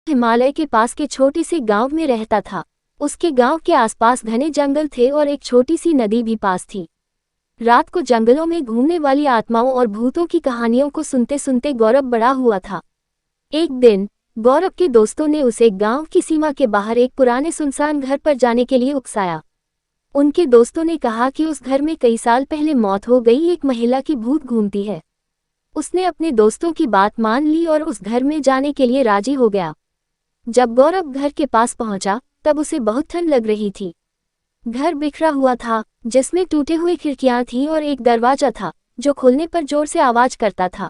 हिमालय के पास के छोटे से गांव में रहता था। उसके गांव के आसपास घने जंगल थे और एक छोटी सी नदी भी पास थी। रात को जंगलों में घूमने वाली आत्माओं और भूतों की कहानियों को सुनते सुनते गौरव बड़ा हुआ था। एक दिन गौरव के दोस्तों ने उसे गांव की सीमा के बाहर एक पुराने सुनसान घर पर जाने के लिए उकसाया। उनके दोस्तों ने कहा कि उस घर में कई साल पहले मौत हो गई एक महिला की भूत घूमती है। उसने अपने दोस्तों की बात मान ली और उस घर में जाने के लिए राजी हो गया। जब गौरव घर के पास पहुंचा तब उसे बहुत ठंड लग रही थी। घर बिखरा हुआ था, जिसमें टूटे हुए खिड़कियां थीं और एक दरवाजा था जो खोलने पर जोर से आवाज करता था।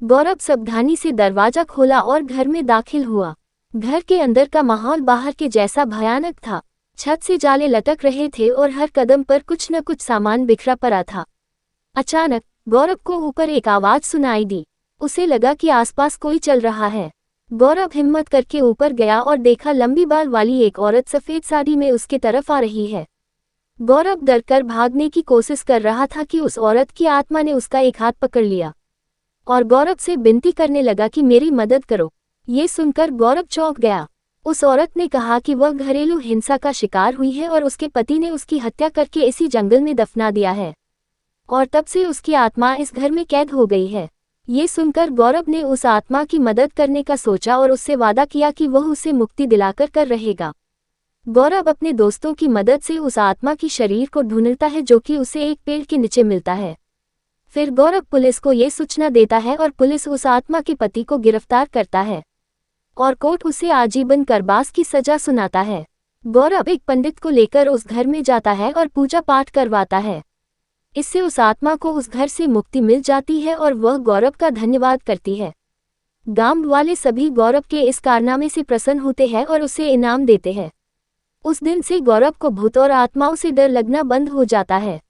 गौरव सावधानी से दरवाजा खोला और घर में दाखिल हुआ। घर के अंदर का माहौल बाहर के जैसा भयानक था। छत से जाले लटक रहे थे और हर कदम पर कुछ न कुछ सामान बिखरा पड़ा था। अचानक गौरव को ऊपर एक आवाज सुनाई दी। उसे लगा कि आसपास कोई चल रहा है। गौरव हिम्मत करके ऊपर गया और देखा लंबी बाल वाली एक औरत सफेद साड़ी में उसके तरफ आ रही है। गौरव डरकर भागने की कोशिश कर रहा था कि उस औरत की आत्मा ने उसका एक हाथ पकड़ लिया और गौरव से विनती करने लगा कि मेरी मदद करो। ये सुनकर गौरव चौंक गया। उस औरत ने कहा कि वह घरेलू हिंसा का शिकार हुई है और उसके पति ने उसकी हत्या करके इसी जंगल में दफना दिया है और तब से उसकी आत्मा इस घर में कैद हो गई है। ये सुनकर गौरव ने उस आत्मा की मदद करने का सोचा और उससे वादा किया कि वह उसे मुक्ति दिलाकर कर रहेगा। गौरव अपने दोस्तों की मदद से उस आत्मा की शरीर को ढूंढता है जो कि उसे एक पेड़ के नीचे मिलता है। फिर गौरव पुलिस को ये सूचना देता है और पुलिस उस आत्मा के पति को गिरफ्तार करता है और कोर्ट उसे आजीवन कारावास की सजा सुनाता है। गौरव एक पंडित को लेकर उस घर में जाता है और पूजा पाठ करवाता है। इससे उस आत्मा को उस घर से मुक्ति मिल जाती है और वह गौरव का धन्यवाद करती है। गांव वाले सभी गौरव के इस कारनामे से प्रसन्न होते हैं और उसे इनाम देते हैं। उस दिन से गौरव को भूत और आत्माओं से डर लगना बंद हो जाता है।